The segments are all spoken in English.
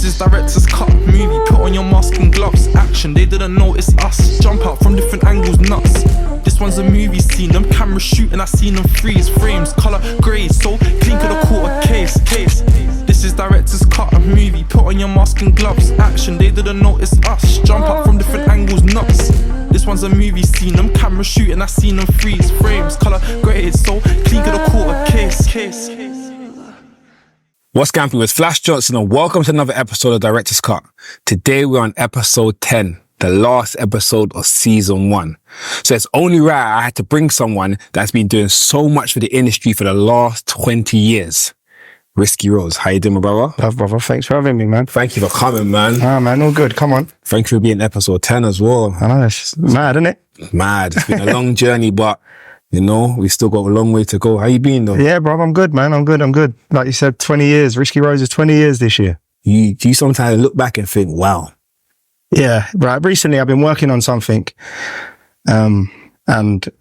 is director's cut movie. Put on your mask and gloves. Action, they didn't notice us. Jump out from different angles, nuts. This one's a movie scene. Them cameras shooting, I seen them freeze. Frames, colour grey, so clean could have caught a case. This is director's cut movie. Put on your mask and gloves. Action, they didn't notice us. Jump out from different angles, nuts. This one's a movie scene. Them cameras shooting, I seen them freeze. Frames, colour grey, so clean could have caught a case. What's Gampy with Flash Johnson, and welcome to another episode of Director's Cut. Today we're on episode 10, the last episode of season 1. So it's only right I had to bring someone that's been doing so much for the industry for the last 20 years. Risky Roadz, how you doing, my brother? Love, brother. Thanks for having me, man. Thank you for coming, man. Ah, man, all good. Come on. Thank you for being episode 10 as well. I know, it's mad, isn't it? Mad. It's been a long journey, but you know, we still got a long way to go. How you been, though? Yeah, bro, I'm good, man. I'm good. Like you said, 20 years. Risky Roadz is 20 years this year. Do you sometimes look back and think, wow? Yeah, right. Recently, I've been working on something, and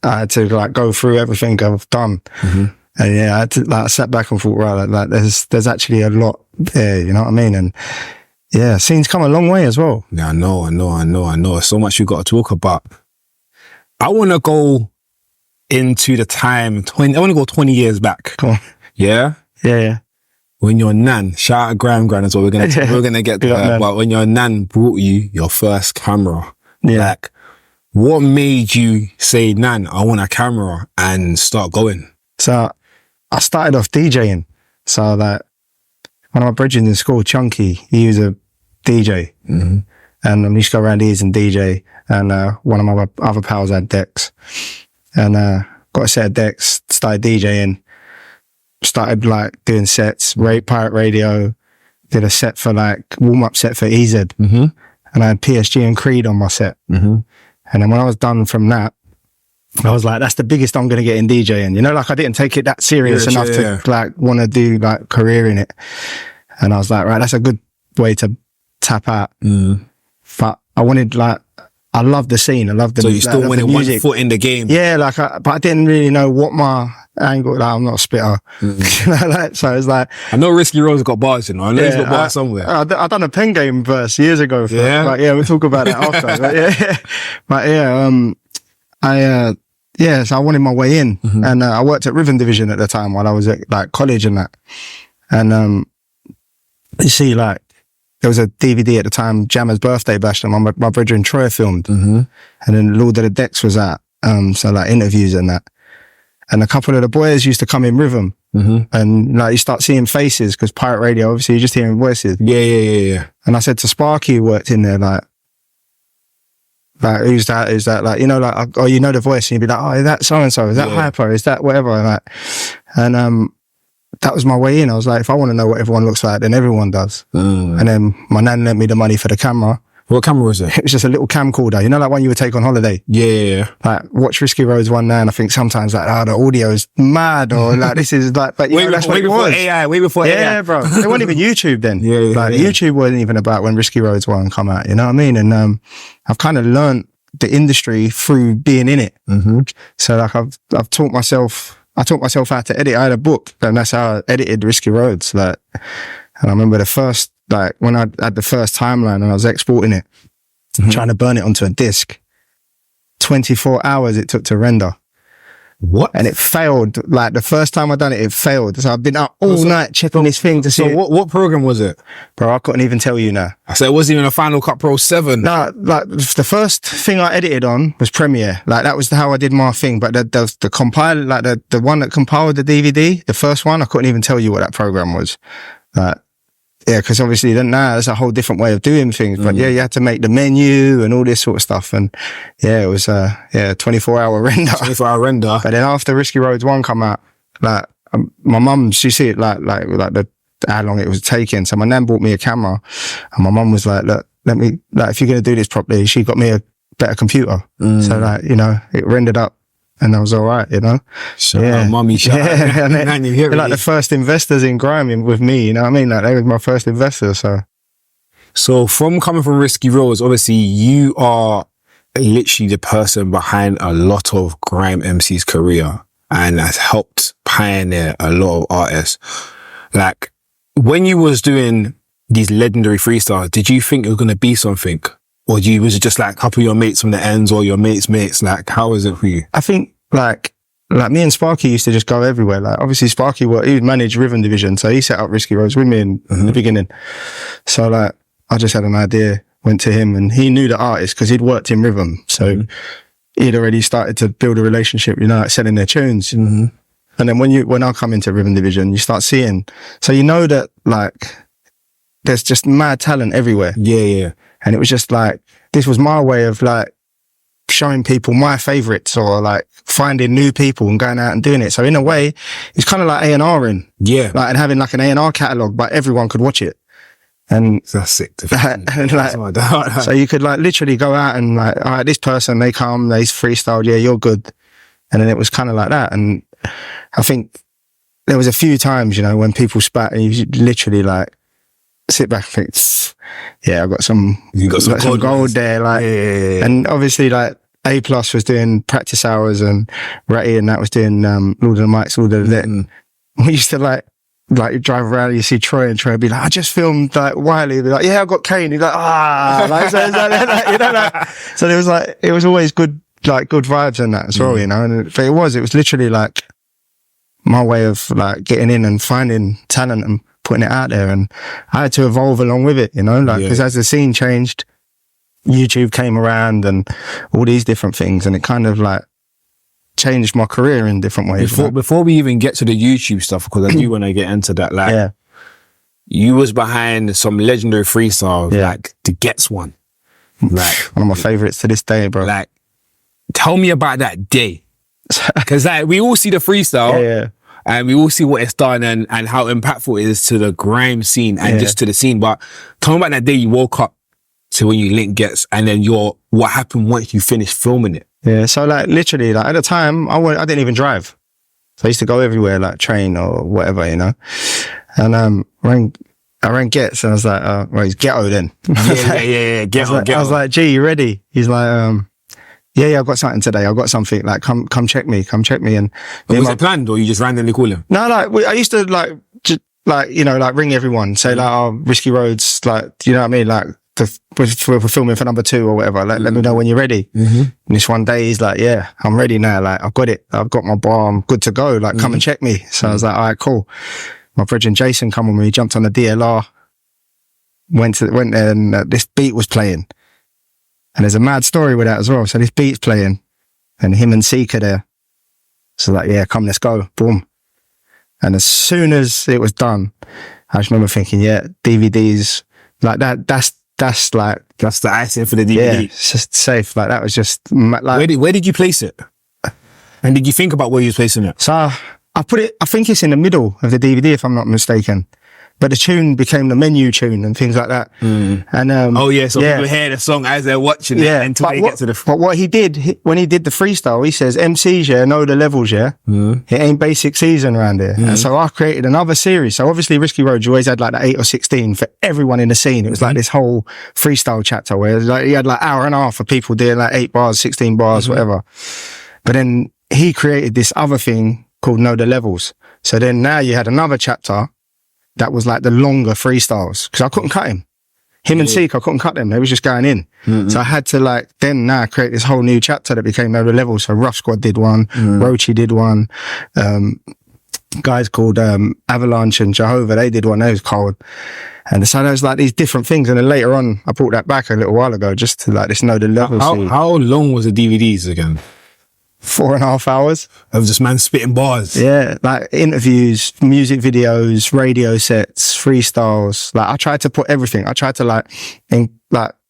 I had to like go through everything I've done. Mm-hmm. And yeah, I had to, like, I sat back and thought, right, like there's actually a lot there, you know what I mean? And yeah, scene's come a long way as well. Yeah, I know. So much you got to talk about. I want to go into the time, I want to go 20 years back. Come on. Yeah? Yeah. When your nan, shout out Grime is what we're going to get to her, but when your nan brought you your first camera, like, what made you say, Nan, I want a camera, and start going? So I started off DJing. So like one of my brethren in school, Chunky, he was a DJ. Mm-hmm. And I used to go around his and DJ. And one of my other pals had decks. And got a set of decks, started DJing, started like doing sets, pirate radio, did a set for like, warm-up set for EZ. Mm-hmm. And I had PSG and Creed on my set. Mm-hmm. And then when I was done from that, I was like, that's the biggest I'm going to get in DJing. You know, like I didn't take it that serious enough to like want to do like career in it. And I was like, right, that's a good way to tap out. Mm. But I wanted like, I love the scene. I love the music. So you still wanted 1 foot in the game. Yeah, like, but I didn't really know what my angle. Like, I'm not a spitter. Mm. Like, so it's like, I know Risky Roadz got bars, you know. I know he's got bars somewhere. I done a pen game verse years ago. Like, we'll talk about that after. So I wanted my way in, and I worked at Rhythm Division at the time while I was at like college and that. And you see, like, there was a DVD at the time, Jammer's Birthday Bash, and my brother Troy filmed. Mm-hmm. And then Lord of the Decks was at, so like interviews and that. And a couple of the boys used to come in Rhythm. Mm-hmm. And like you start seeing faces, because pirate radio, obviously you're just hearing voices. Yeah. And I said to Sparky, who worked in there, like who's that? Like, you know, like, oh, you know the voice, and you'd be like, oh, is that so-and-so? Is that Hyper? Is that whatever? And that was my way in. I was like, if I want to know what everyone looks like, then everyone does. Mm. And then my nan lent me the money for the camera. What camera was it? It was just a little camcorder, you know, like one you would take on holiday. Yeah. Like, watch Risky Roadz one now, and I think sometimes like, the audio is mad, or like, this is like, but you know, that's what it was. Way before AI. Yeah, bro. It wasn't even YouTube then. YouTube wasn't even about when Risky Roadz one come out, you know what I mean? And I've kind of learned the industry through being in it. Mm-hmm. So like, I've taught myself how to edit. I had a book, and that's how I edited Risky Roadz. Like, and I remember the first, like, when I had the first timeline and I was exporting it, trying to burn it onto a disc, 24 hours it took to render. What? And it failed. Like, the first time I done it, it failed. So I've been up all night checking this thing to see. So what program was it? Bro, I couldn't even tell you now. So it wasn't even a Final Cut Pro 7? No, like, the first thing I edited on was Premiere. Like, that was how I did my thing. But the compile, like, the one that compiled the DVD, the first one, I couldn't even tell you what that program was. Yeah, because obviously then now it's a whole different way of doing things. But you had to make the menu and all this sort of stuff. And it was 24-hour render. 24-hour render. But then after Risky Roadz 1 come out, like, my mum, she see it like how long it was taking. So my nan bought me a camera, and my mum was like, look, let me, like, if you're going to do this properly, she got me a better computer. So like, you know, it rendered up. And I was all right, you know. Shout out, mummy. Shout out. They're like the first investors in Grime with me, you know what I mean? Like, they was my first investors, So from coming from Risky Roadz, obviously you are literally the person behind a lot of Grime MC's career, and has helped pioneer a lot of artists. Like, when you was doing these legendary freestyles, did you think it was going to be something? Or was it just like a couple of your mates from the ends or your mates' mates? Like, how was it for you? I think like me and Sparky used to just go everywhere. Like obviously Sparky, he would manage Rhythm Division. So he set up Risky Roadz with me in the beginning. So like, I just had an idea, went to him, and he knew the artist because he'd worked in Rhythm. So he'd already started to build a relationship, you know, like selling their tunes. And then when I come into Rhythm Division, you start seeing, so you know that like, there's just mad talent everywhere. Yeah. And it was just like, this was my way of like showing people my favorites or like finding new people and going out and doing it. So in a way, it's kind of like A&Ring. Yeah. Like, and having like an A&R catalogue, but everyone could watch it. And that's sick. and like, so you could like literally go out and like, all right, this person, they come, they freestyled, yeah, you're good. And then it was kind of like that. And I think there was a few times, you know, when people spat and you literally like sit back and think, yeah, I've got some, some gold there. Like, and obviously like A+ was doing practice hours and Ratty and that was doing, Lord of the Mics, Lord of the Lit. We used to like you drive around, you see Troy and Troy would be like, I just filmed like Wiley. Be like, yeah, I got Kane. He's like, like, so, like, you know, like, so there was like, it was always good, like good vibes and that as well, you know. And but it was literally like my way of like getting in and finding talent and putting it out there. And I had to evolve along with it, you know, like, because as the scene changed, YouTube came around and all these different things, and it kind of like changed my career in different ways. Before we even get to the YouTube stuff, because I do want to get into that, like, you was behind some legendary freestyles, like the Ghetts one. Like, one of my favorites to this day, bro. Like, tell me about that day. Because like, we all see the freestyle, and we all see what it's done and how impactful it is to the grime scene and just to the scene. But tell me about that day you woke up to when you linked Ghetts, and then what happened once you finished filming it. Yeah, so like literally, like at the time, I didn't even drive. So I used to go everywhere, like train or whatever, you know. And I rang Ghetts and I was like, well, he's Ghetto then. Yeah. Ghetto. I was like, G, you ready? He's like, yeah, I've got something today. I've got something. Like, come check me. And was it planned or you just randomly call him? No, like I used to like, just, like, you know, like ring everyone, say like, oh, Risky Roadz, like, you know what I mean? Like, we're filming for number 2 or whatever. Like, let me know when you're ready. And this one day he's like, yeah, I'm ready now. Like, I've got it. I've got my bar. I'm good to go. Like, come and check me. So I was like, all right, cool. My brother Jason come with me. He jumped on the DLR, went there, and this beat was playing. And there's a mad story with that as well. So this beat's playing and him and Seeker there. So like, yeah, come, let's go. Boom. And as soon as it was done, I just remember thinking, yeah, DVDs like that. That's like, that's the icing for the DVD. Yeah, it's just safe. Like that was just like. Where did you place it? And did you think about where you was placing it? So I put it, I think it's in the middle of the DVD if I'm not mistaken. But the tune became the menu tune and things like that. And so people hear the song as they're watching it until they get to the. But what he did when he did the freestyle, he says MCs know the levels, It ain't basic season around here. And so I created another series. So obviously Risky Roadz, you always had like the 8 or 16 for everyone in the scene. It was like this whole freestyle chapter where like you had like hour and a half of people doing like 8 bars, 16 bars, whatever. But then he created this other thing called Know the Levels. So then now you had another chapter that was like the longer freestyles, because I couldn't cut him. And Seek, I couldn't cut them. They was just going in. So I had to like then now create this whole new chapter that became Know the Levels. So Rough Squad did one, Roachy did one, guys called Avalanche and Jehovah, they did one. That was cold. And so there was like these different things. And then later on, I brought that back a little while ago just to like this Know the Levels. How long was the DVDs again? 4.5 hours of just man spitting bars. Yeah, like interviews, music videos, radio sets, freestyles. Like I tried to put everything. I tried to like it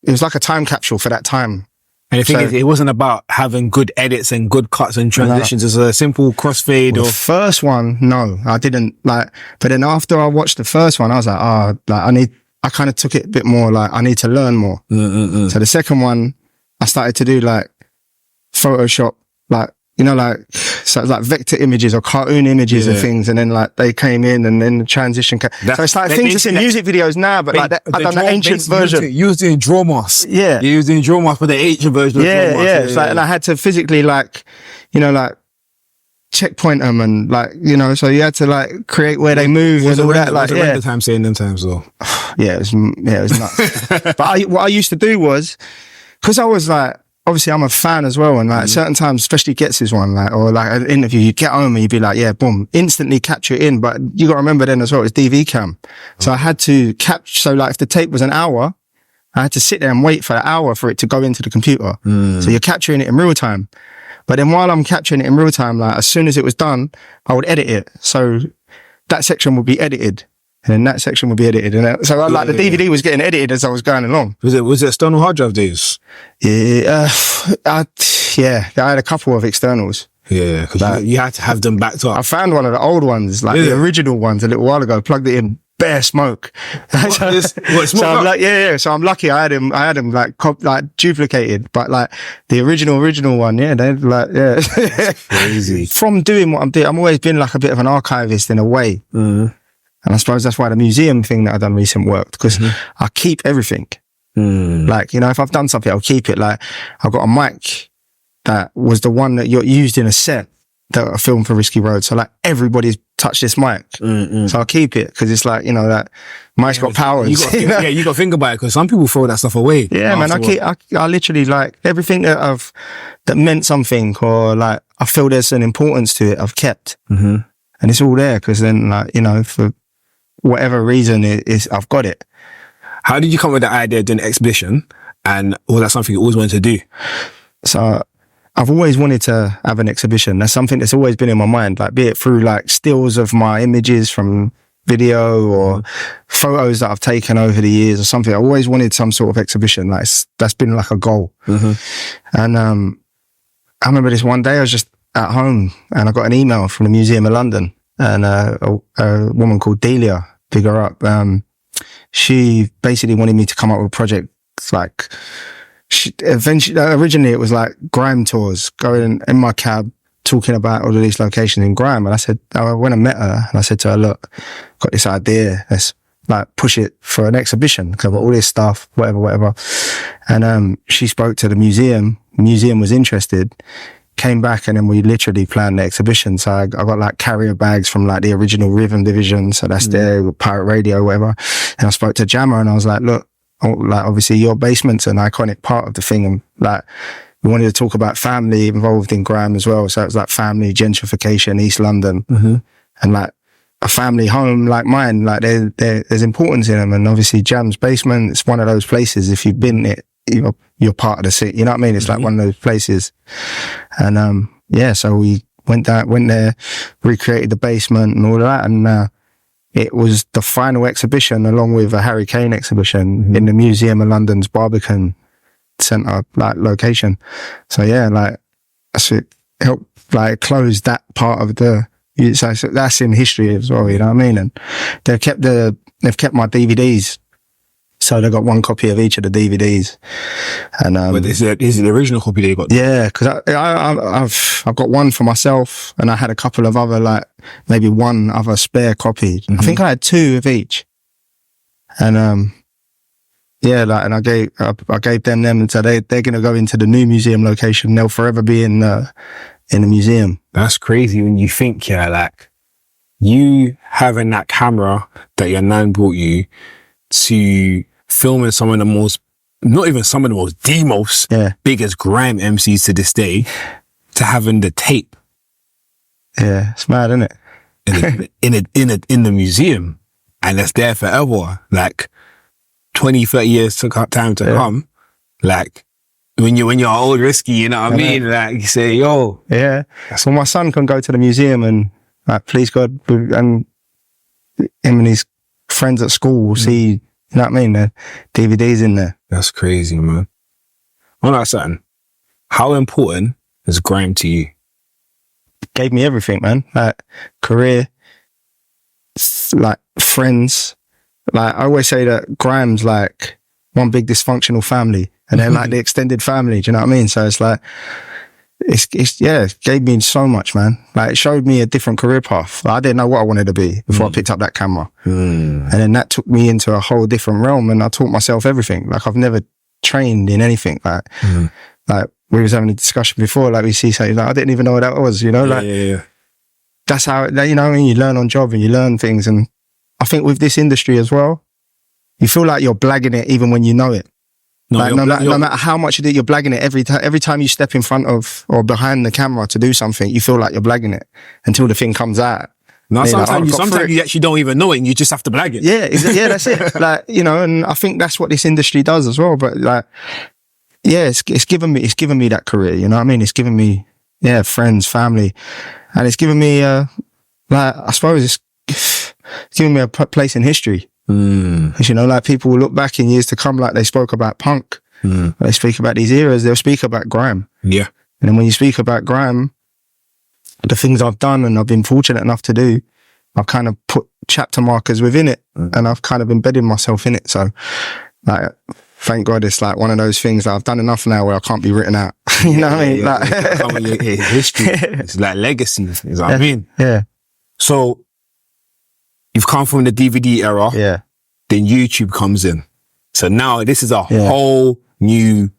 was like a time capsule for that time. And the thing is, it wasn't about having good edits and good cuts and transitions. It's a simple crossfade. The first one, no, I didn't like. But then after I watched the first one, I was like, I kind of took it a bit more. Like I need to learn more. So the second one, I started to do like Photoshop. Like, you know, like, so it's like vector images or cartoon images and things. And then like they came in and then the transition came. So it's like things that's in music videos now, but like I've done the ancient version. You was doing Drawmas. Yeah. You was doing Drawmas for the ancient version of Drawmas. Yeah. It's like, and I had to physically like, you know, like checkpoint them and like, you know, so you had to like create where they move and all that. Like, yeah. The time saying them times though. Yeah, it was nuts. But what I used to do was, because I was like, obviously I'm a fan as well, and like certain times, especially Ghetts is one, like, or like an interview, you'd get home and you'd be like, yeah, boom, instantly capture it in. But you got to remember then as well, it's DV cam. So I had to capture, so like if the tape was an hour, I had to sit there and wait for an hour for it to go into the computer. So you're capturing it in real time. But then while I'm capturing it in real time, like as soon as it was done, I would edit it. So that section would be edited. And then that section would be edited. And so like the DVD was getting edited as I was going along. Was it external hard drive days? Yeah. I had a couple of externals. Yeah, because you had to have them backed up. I found one of the old ones, like the original ones a little while ago, plugged it in, bare smoke. So I'm like, so I'm lucky I had him like duplicated, but like the original one, they're like, crazy. From doing what I'm doing, I've always been like a bit of an archivist in a way. And I suppose that's why the museum thing that I've done recent worked, because I keep everything. Like, you know, if I've done something, I'll keep it. Like, I've got a mic that was the one that you're used in a set that I filmed for Risky Roadz. So like everybody's touched this mic. So I'll keep it because it's like, you know, that mic's got powers. You got to think about it because some people throw that stuff away. Yeah, man, I literally like everything that meant something, or like I feel there's an importance to it, I've kept. And it's all there because then, like, you know, for whatever reason I've got it. How did you come with the idea of doing an exhibition, and was that something you always wanted to do? So I've always wanted to have an exhibition. That's something that's always been in my mind, like be it through like stills of my images from video or photos that I've taken over the years or something. I always wanted some sort of exhibition. Like that's been like a goal. And I remember this one day I was just at home and I got an email from the Museum of London, and a woman called Delia, big her up, she basically wanted me to come up with a project. Like originally it was like Grime tours, going in my cab talking about all of these locations in Grime. And I said, I went and met her and I said to her, look, got this idea, let's like push it for an exhibition because I've got all this stuff, whatever. And she spoke to the museum was interested, came back, and then we literally planned the exhibition. So I got like carrier bags from like the original Rhythm division. So that's there, Pirate Radio, whatever. And I spoke to Jammer and I was like, look, like obviously your basement's an iconic part of the thing. And like, we wanted to talk about family involved in Grime as well. So it was like family gentrification, East London, and like a family home like mine, like there's importance in them. And obviously Jam's basement, it's one of those places, if you've been it, you're part of the city, you know what I mean? It's like one of those places. And so we went there, recreated the basement and all of that, and it was the final exhibition along with a Harry Kane exhibition in the Museum of London's Barbican Centre like location. So yeah, like it helped like close that part of so that's in history as well, you know what I mean? And they've kept my DVDs. So they got one copy of each of the DVDs, and but is it the original copy they got? Yeah, because I've got one for myself, and I had a couple of other, like maybe one other spare copy. I think I had two of each, and and I gave them, and so they're gonna go into the new museum location. They'll forever be in the museum. That's crazy when you think, like you having that camera that your nan brought you to filming some of the most, not even some of the most, biggest Grime MCs to this day, to having the tape. Yeah, it's mad, isn't it? in the museum, and it's there forever. Like 20, 30 years took up time to come. Like when you're old Risky, you know what I mean? Like you say, yo. Yeah. So my son can go to the museum and like, please God, and him and his friends at school will see, you know what I mean, the DVDs in there. That's crazy, man. On that something, how important is Grime to you? Gave me everything, man. Like career, like friends. Like I always say that Grime's like one big dysfunctional family, and they're like the extended family. Do you know what I mean? So it's like, it gave me so much, man. Like it showed me a different career path. Like, I didn't know what I wanted to be before I picked up that camera. And then that took me into a whole different realm, and I taught myself everything. Like I've never trained in anything. Like we was having a discussion before, like we see something, like I didn't even know what that was, you know? that's how, you know what I mean? You learn on job and you learn things. And I think with this industry as well, you feel like you're blagging it even when you know it. No, like, no matter how much you do, you're blagging it every time you step in front of or behind the camera to do something, you feel like you're blagging it until the thing comes out. No, sometimes you actually don't even know it and you just have to blag it. Yeah, yeah, that's it. Like, you know, and I think that's what this industry does as well. But like, yeah, it's given me that career, you know what I mean? It's given me, friends, family, and it's given me, like, I suppose it's given me a place in history. You know, like people will look back in years to come, like they spoke about punk, they speak about these eras, they'll speak about grime. Yeah. And then when you speak about grime, the things I've done and I've been fortunate enough to do, I've kind of put chapter markers within it and I've kind of embedded myself in it. So like, thank God it's like one of those things that I've done enough now where I can't be written out. You know what I mean? Like, history. It's like legacy. Is what I mean? Yeah. So you've come from the DVD era. Yeah. Then YouTube comes in. So now this is a whole new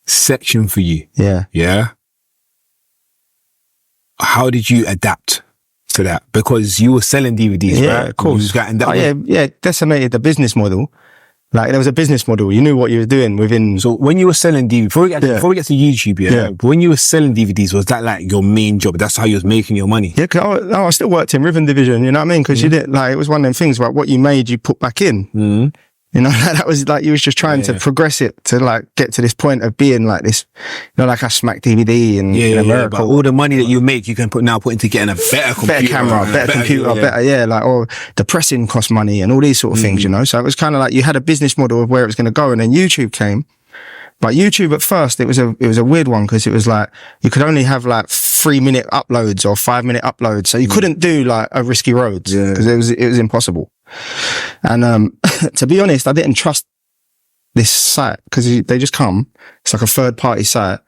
section for you. Yeah. Yeah. How did you adapt to that? Because you were selling DVDs, right? Of course. Decimated the business model. Like there was a business model. You knew what you were doing within. So when you were selling DVDs, before we get to YouTube, when you were selling DVDs, was that like your main job? That's how you was making your money? Yeah, cause I still worked in Rhythm Division, you know what I mean? Because you didn't, like, it was one of them things about what you made, you put back in. You know, that was like, you was just trying to progress it to like get to this point of being like this, you know, like I smack DVD in America. But all the money that you make, you can put into getting a better computer. Better camera, better computer, like, or the pressing cost money and all these sort of things, you know? So it was kind of like you had a business model of where it was going to go, and then YouTube came. But YouTube at first, it was a weird one because it was like, you could only have like 3-minute uploads or 5-minute uploads. So you couldn't do like a Risky Roadz because it was impossible. And, to be honest, I didn't trust this site because they just come. It's like a third party site.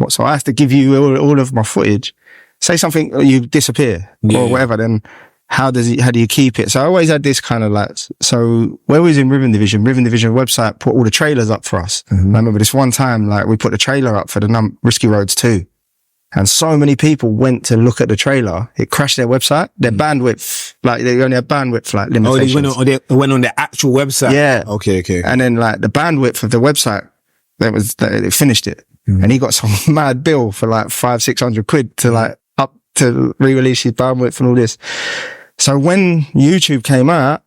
So I have to give you all of my footage. Say something, you disappear or whatever, then how do you keep it? So I always had this kind of like, so where we was in Rhythm Division website put all the trailers up for us. I remember this one time, like we put the trailer up for the Risky Roadz 2. And so many people went to look at the trailer, it crashed their website, their bandwidth, like they only had bandwidth like limitations. Oh, they went on the actual website? Yeah. Okay. And then like the bandwidth of the website, it finished it. And he got some mad bill for like 500-600 quid to like up to re-release his bandwidth and all this. So when YouTube came out,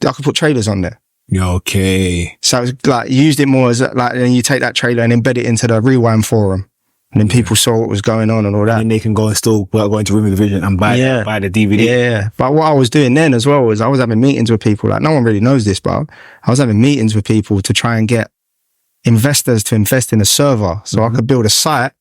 I could put trailers on there. Okay. So it was like, used it more as like, then you take that trailer and embed it into the Rewind forum. And then people saw what was going on and all that. And then they can go and still go into Rhythm Division and buy the DVD. Yeah. But what I was doing then as well was I was having meetings with people. Like no one really knows this, but I was having meetings with people to try and get investors to invest in a server so I could build a site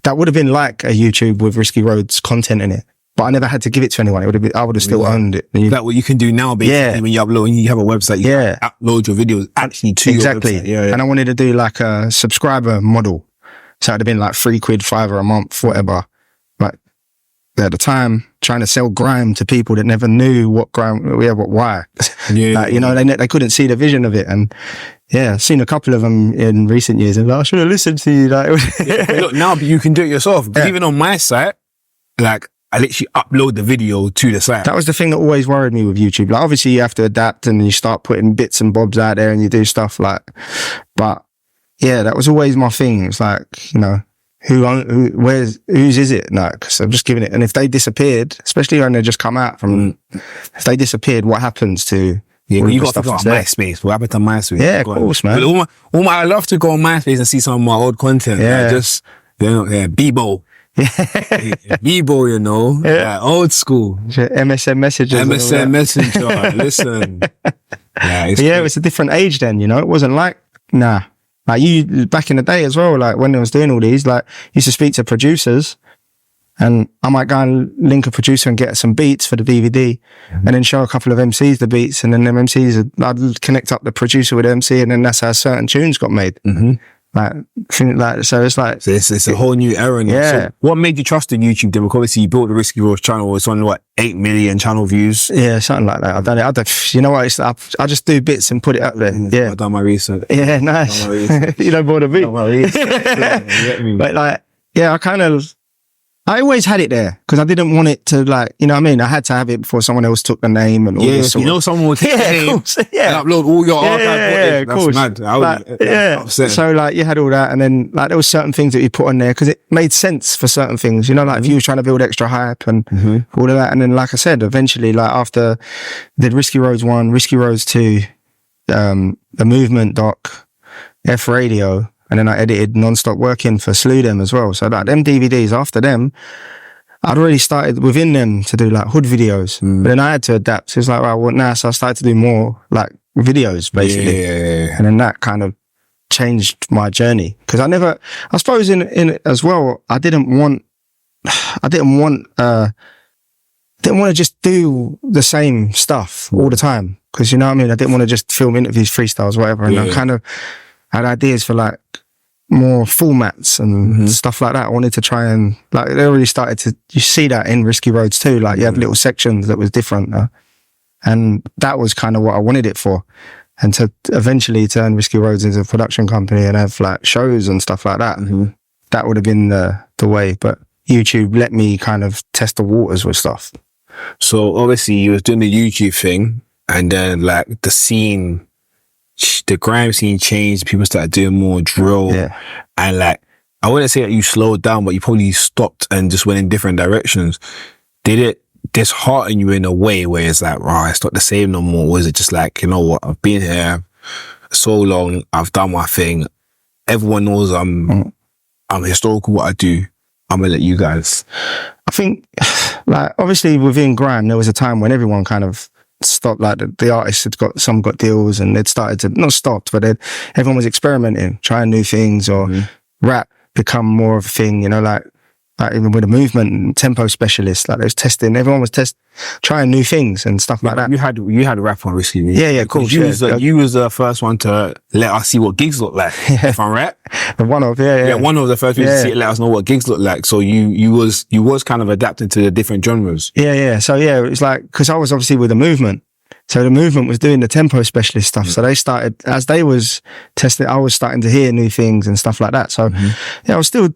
that would have been like a YouTube with Risky Roadz content in it. But I never had to give it to anyone. I would have still owned it. That's what you can do now, basically. When you have a website, you can upload your videos actually to your website. Yeah. And I wanted to do like a subscriber model. So it'd have been like £3, £5 a month, whatever. But at the time, trying to sell grime to people that never knew what grime, why. Like, you know, they couldn't see the vision of it. And I've seen a couple of them in recent years and like, I should have listened to you. Like, look, now you can do it yourself. Even on my site, like, I literally upload the video to the site. That was the thing that always worried me with YouTube. Like, obviously you have to adapt and you start putting bits and bobs out there and you do stuff like, but yeah, that was always my thing. It's like, you know, whose is it? No, because I'm just giving it. And if they disappeared, especially when they just come out from, if they disappeared, what happens to? Yeah, you got to go on MySpace. What happened to MySpace? Yeah, of course, man. But I love to go on MySpace and see some of my old content. Yeah, like just Bebo. Bebo, you know, like old school. MSN Messenger. MSN Messenger. Listen. It was a different age then. You know, it wasn't like Like you, back in the day as well, like when I was doing all these, like used to speak to producers and I might go and link a producer and get some beats for the DVD and then show a couple of MCs the beats and then them MCs, I'd connect up the producer with the MC and then that's how certain tunes got made. So it's like... So it's a whole new era now. Yeah. So what made you trust in YouTube then? Because obviously you built the Risky Roadz channel, it's on 8 million channel views? Yeah, something like that. I've done it. You know what? I just do bits and put it up there. I've done my research. Yeah, nice. You don't bother me. But like, I kind of... I always had it there because I didn't want it to like, you know what I mean? I had to have it before someone else took the name and all this sort you know, someone would take the name of course, yeah. and upload all your archive footage. Of That's course. mad. I would Like, yeah. upset. So like you had all that, and then like there was certain things that you put on there because it made sense for certain things, you know, like if you were trying to build extra hype and all of that. And then, like I said, eventually, like after did Risky Roadz 1, Risky Roadz 2, the Movement doc, F Radio, and then I edited Non-Stop Working for Slew Them as well. So like them DVDs, after them, I'd already started within them to do like hood videos, but then I had to adapt. So it's like, well, now, so I started to do more like videos basically. Yeah. And then that kind of changed my journey. Cause I suppose in as well, I didn't want to just do the same stuff all the time. Cause you know what I mean? I didn't want to just film interviews, freestyles, whatever. And I kind of had ideas for like more formats and stuff like that. I wanted to try and like, they already started to, you see that in Risky Roadz too. Like you have little sections that was different. And that was kind of what I wanted it for. And to eventually turn Risky Roadz into a production company and have like shows and stuff like that, that would have been the way. But YouTube let me kind of test the waters with stuff. So obviously you was doing the YouTube thing, and then like the grime scene changed. People started doing more drill, and like I wouldn't say that you slowed down, but you probably stopped and just went in different directions. Did it dishearten you in a way where it's like, wow, it's not the same no more? Or was it just like, you know what, I've been here so long, I've done my thing, everyone knows I'm historical what I do, I'm gonna let you guys? I think like obviously within grime there was a time when everyone kind of stopped. Like the artists had got deals and they'd started to not stopped, but everyone was experimenting, trying new things, or rap become more of a thing, you know, like even with the movement and tempo specialists, like they was testing, everyone was trying new things and stuff like that. You had a rap on Risky. Yeah, cool. You was the first one to let us see what gigs look like. If I'm right, one of the first people to see it, let us know what gigs look like. So you was kind of adapting to the different genres. Yeah. So it was like, because I was obviously with the movement. So the movement was doing the tempo specialist stuff. So they started, as they was testing, I was starting to hear new things and stuff like that. So I was still.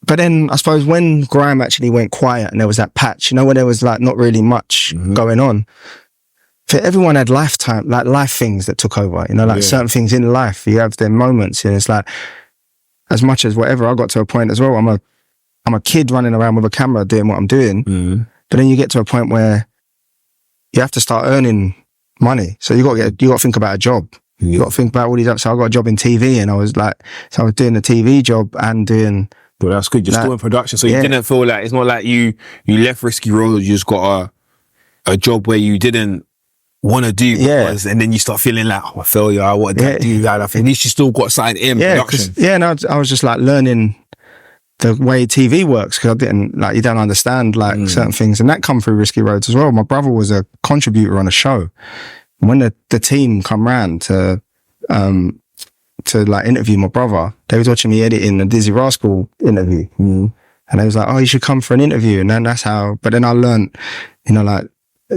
But then I suppose when grime actually went quiet and there was that patch, you know, when there was like not really much going on, for everyone had life things that took over, you know, like certain things in life, you have their moments, and it's like, as much as whatever, I got to a point as well, I'm a kid running around with a camera doing what I'm doing, but then you get to a point where you have to start earning money. So you got to think about a job. You got to think about all these, so I got a job in TV, and I was doing the TV job and doing. But that's good. You're still in production, so you didn't feel like, it's not like you left Risky Roadz, you just got a job where you didn't want to do, and then you start feeling like, oh, I failure, I wanted to do that. At least you still got something in production. And I was just like learning the way TV works, because I didn't, like, you don't understand like certain things, and that come through Risky Roadz as well. My brother was a contributor on a show. When the team come round to like interview my brother, they was watching me editing a Dizzy Rascal interview, and they was like, oh, you should come for an interview. And then that's how, but then I learned, you know, like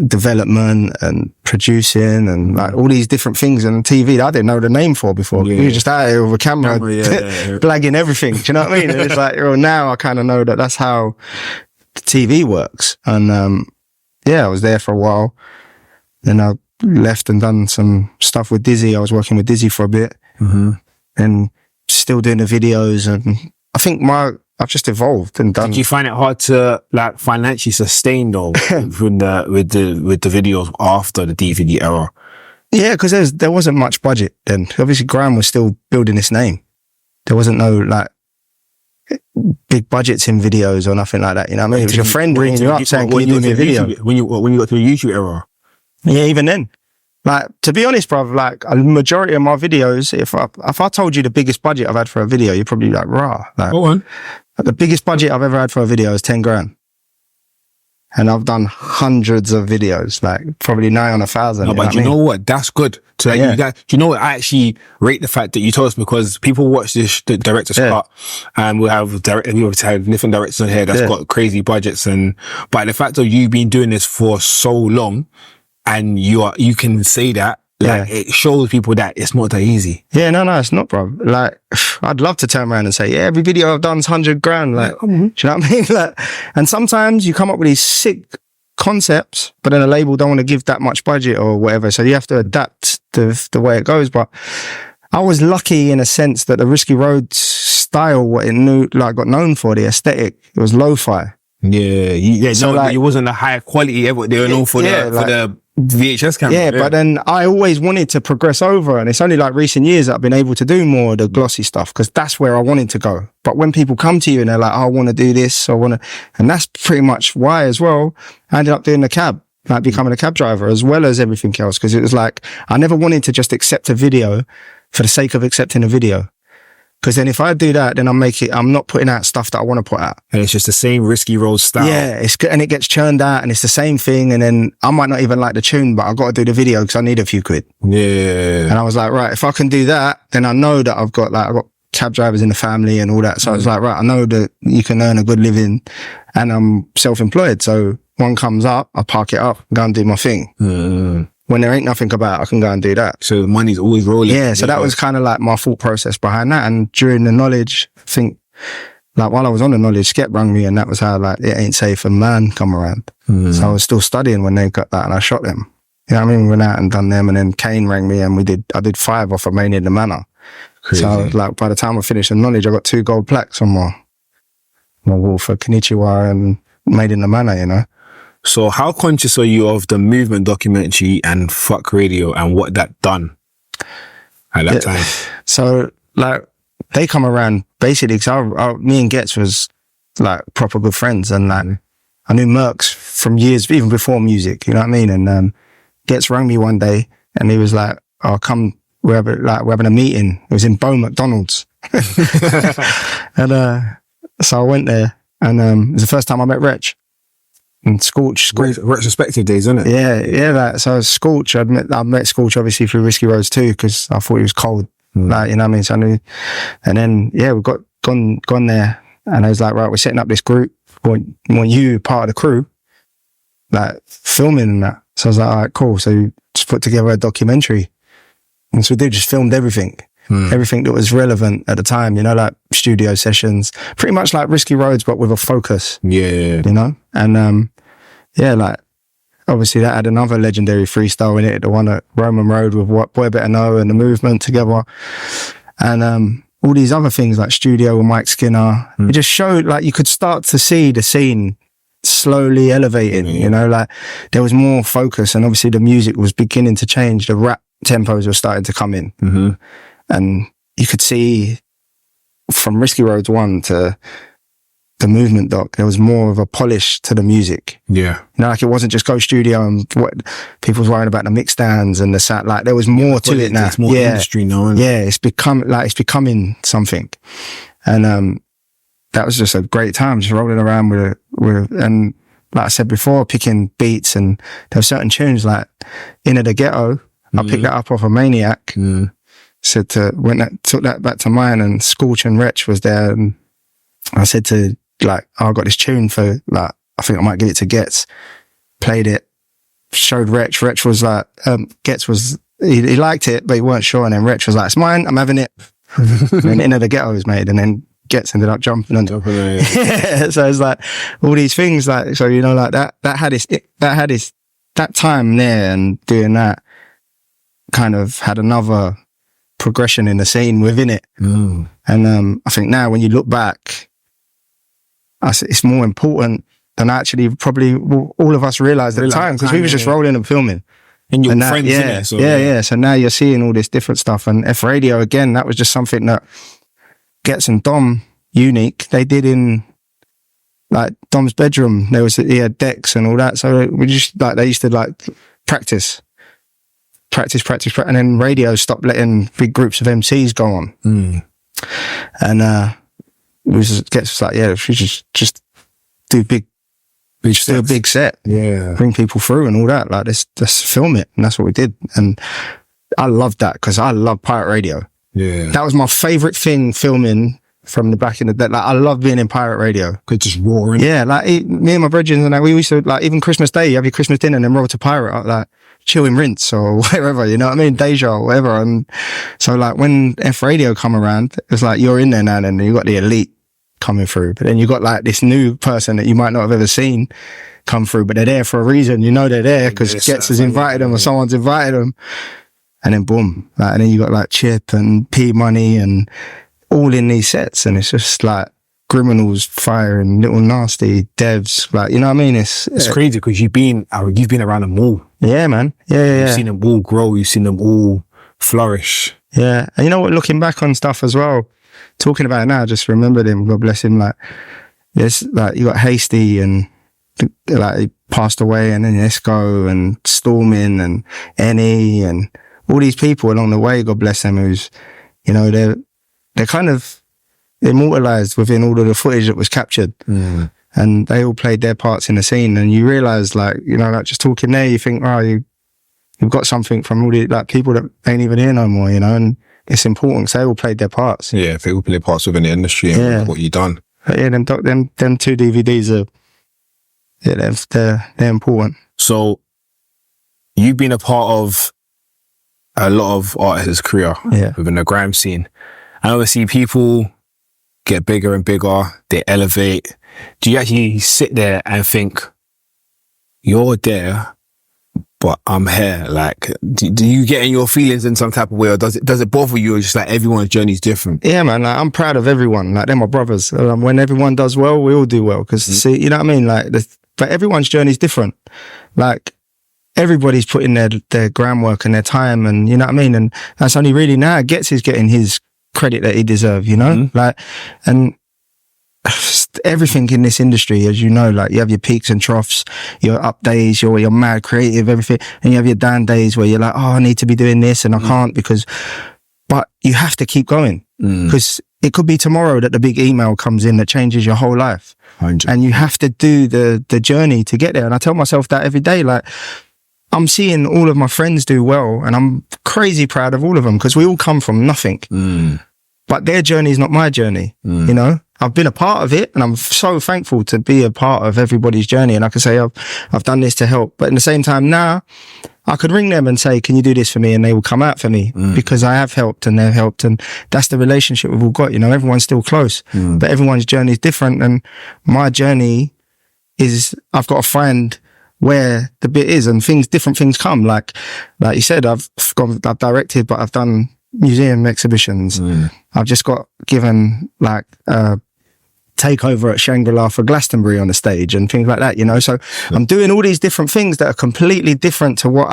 development and producing and like all these different things on TV that I didn't know the name for before. We were just out here with a camera blagging everything, do you know what I mean? And it's like, well, now I kind of know that that's how the TV works. And I was there for a while, then I left and done some stuff with Dizzy. I was working with Dizzy for a bit. And still doing the videos, and I think I've just evolved and done. Did you find it hard to like financially sustain though with the videos after the DVD era? Yeah, because there wasn't much budget then. Obviously, Grime was still building its name. There wasn't no like big budgets in videos or nothing like that. You know what I mean? It was your friend ringing you up saying, "Can you do me a video?" When you got to the YouTube era? Yeah, even then. Like, to be honest, bruv, like a majority of my videos, if I told you the biggest budget I've had for a video, you're probably like, rah. Like, go on. The biggest budget I've ever had for a video is 10 grand. And I've done hundreds of videos, like probably nigh on 1,000. No, but you know what? That's good. So you know what? I actually rate the fact that you told us, because people watch the director's cut, and we have different directors on here that's got crazy budgets, but the fact of you been doing this for so long, and you can say that Like, it shows people that it's not that easy. Yeah, no, it's not, bro. Like, I'd love to turn around and say, yeah, every video I've done's 100 grand. Like, do you know what I mean? Like, and sometimes you come up with these sick concepts, but then a label don't want to give that much budget or whatever. So you have to adapt to the way it goes. But I was lucky in a sense that the Risky Roadz style, what it got known for, the aesthetic, it was lo-fi. Yeah. So no, like, it wasn't the high quality ever. They were known for the VHS camera. Yeah, but then I always wanted to progress over, and it's only like recent years that I've been able to do more of the glossy stuff, because that's where I wanted to go. But when people come to you and they're like, oh, I want to do this, and that's pretty much why as well I ended up doing the cab, like becoming a cab driver as well as everything else, because it was like, I never wanted to just accept a video for the sake of accepting a video. Because then if I do that, then I'm not putting out stuff that I want to put out. And it's just the same Risky Roadz style. Yeah, it's good. And it gets churned out and it's the same thing. And then I might not even like the tune, but I've got to do the video because I need a few quid. Yeah. And I was like, right, if I can do that, then I know that I've got cab drivers in the family and all that. So I was like, right, I know that you can earn a good living and I'm self-employed. So one comes up, I park it up, go and do my thing. When there ain't nothing about, I can go and do that. So the money's always rolling. Yeah, so that was kind of like my thought process behind that. And during the knowledge, I think, like while I was on the knowledge, Ghetts rang me, and that was how like it ain't safe a man come around. So I was still studying when they got that, and I shot them. You know what I mean? We went out and done them, and then Kane rang me, and I did 5 off of Mania in the Manor. Crazy. So like by the time I finished the knowledge, I got 2 gold plaques on my wall for Konnichiwa and Made in the Manor, you know. So how conscious are you of the movement documentary and Fuck Radio and what that done at that time? So like they come around basically because me and Ghetts was like proper good friends, and like I knew Mercs from years, even before music, you know what I mean? And Ghetts rang me one day and he was like, oh, come, we're having a meeting. It was in Bow McDonald's. And so I went there, and it was the first time I met Wretch. And Scorch. Retrospective days, isn't it? Yeah. Like, so Scorch, I met Scorch obviously through Risky Roadz too, because I thought he was cold. Like, you know what I mean? So I knew. And then, yeah, we got gone there, and I was like, right, we're setting up this group. We want you part of the crew, like filming and that. So I was like, all right, cool. So just put together a documentary. And so we did, just filmed everything. Everything that was relevant at the time, you know, like studio sessions, pretty much like Risky Roadz, but with a focus. Yeah. You know? And, yeah, like, obviously that had another legendary freestyle in it, the one at Roman Road with What Boy Better Know and The Movement together. And, all these other things like Studio with Mike Skinner. It just showed, like, you could start to see the scene slowly elevating, you know, like there was more focus, and obviously the music was beginning to change. The rap tempos were starting to come in. And you could see from Risky Roadz 1 to the Movement doc, there was more of a polish to the music. Yeah. You know, like it wasn't just go studio and what people was worrying about the mix stands and the sound. Like there was more to it now. It's more industry now. Yeah, it's becoming something. And that was just a great time, just rolling around with and like I said before, picking beats, and there were certain tunes like Inner the Ghetto. I picked that up off of Maniac. Took that back to mine, and Scorch and Wretch was there, and I said to like, oh, I got this tune for like, I think I might give it to Ghetts. Played it, showed Wretch. Wretch was like, Ghetts was, he liked it, but he weren't sure, and then Wretch was like, it's mine, I'm having it. And then Inner the Ghetto was made, and then Ghetts ended up jumping on it. Yeah. So it's like all these things, like, so you know, like that time there, and doing that kind of had another progression in the scene within it. And I think now when you look back, it's more important than actually probably all of us realized at the time, because we were just rolling and filming. And your friends, yeah, so, yeah. So now you're seeing all this different stuff. And F Radio, again, that was just something that Ghetts and Dom, unique, they did in like Dom's bedroom. He had decks and all that. So we just like, they used to like practice, and then radio stopped letting big groups of MCs go on. And Ghetts was like, yeah, if you just do do a big set, bring people through and all that, like let's film it. And that's what we did. And I loved that, because I love pirate radio. That was my favorite thing, filming from the back in the day. Like I love being in pirate radio. Could just roaring. Yeah, like me and my brethren, and like, we used to, like, even Christmas Day, you have your Christmas dinner and then roll to pirate. Like chill in Rinse or wherever, you know what I mean? Deja or whatever. And so like when F Radio come around, it's like you're in there now and you got the elite coming through, but then you got like this new person that you might not have ever seen come through, but they're there for a reason. You know they're there because Ghetts has invited them or someone's invited them. And then boom, like, and then you got like Chip and P Money and all in these sets, and it's just like Criminals, Fire and Little Nasty, Devs, like, you know what I mean? It's crazy because you've been around them all. Yeah, man. Yeah. You've seen them all grow. You've seen them all flourish. Yeah. And you know what, looking back on stuff as well, talking about it now, I just remembered him, God bless him, like, yes, like you got Hasty and like he passed away, and then Esco and Stormin and Ennie and all these people along the way, God bless them, who's, you know, they're kind of immortalized within all of the footage that was captured. And they all played their parts in the scene, and you realize, like, you know, like just talking there, you think, oh, you've got something from all the like people that ain't even here no more, you know, and it's important because they all played their parts. Yeah, they all played parts within the industry and what you done. But yeah, them 2 DVDs are, yeah, they're important. So you've been a part of a lot of artists' career within the grime scene. And obviously people get bigger and bigger, they elevate. Do you actually sit there and think, you're there, but I'm here? Like, do you get in your feelings in some type of way, or does it bother you, or just like everyone's journey is different? Yeah, man, like, I'm proud of everyone. Like, they're my brothers. When everyone does well, we all do well. Because, see, you know what I mean? Like, but everyone's journey is different. Like, everybody's putting their groundwork and their time, and you know what I mean? And that's only really now Ghetts is getting his credit that he deserves, you know? Like, and everything in this industry, as you know, like you have your peaks and troughs, your up days, your mad creative, everything, and you have your down days where you're like, oh, I need to be doing this and I can't but you have to keep going because it could be tomorrow that the big email comes in that changes your whole life. 100. And you have to do the journey to get there. And I tell myself that every day, like, I'm seeing all of my friends do well, and I'm crazy proud of all of them because we all come from nothing. But their journey is not my journey, you know? I've been a part of it, and I'm so thankful to be a part of everybody's journey. And I can say I've done this to help. But at the same time now, I could ring them and say, can you do this for me? And they will come out for me because I have helped and they've helped. And that's the relationship we've all got, you know? Everyone's still close, but everyone's journey is different. And my journey is, I've got to find where the bit is, and different things come. Like you said, I've directed, but I've done museum exhibitions. I've just got given like takeover at Shangri-La for Glastonbury on the stage and things like that, you know? So I'm doing all these different things that are completely different to what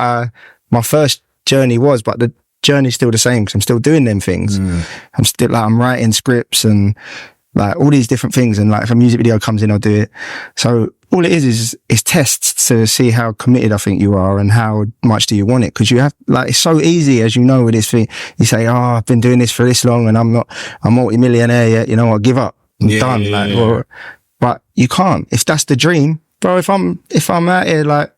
my first journey was, but the journey's still the same because I'm still doing them things. I'm still like, I'm writing scripts and like all these different things. And like if a music video comes in, I'll do it. So all it is tests to see how committed I think you are and how much do you want it. Cause you have, like, it's so easy, as you know, with this thing. You say, oh, I've been doing this for this long and I'm not a multi-millionaire yet. You know, I'll give up. I'm done. But you can't. If that's the dream, bro, if I'm out here like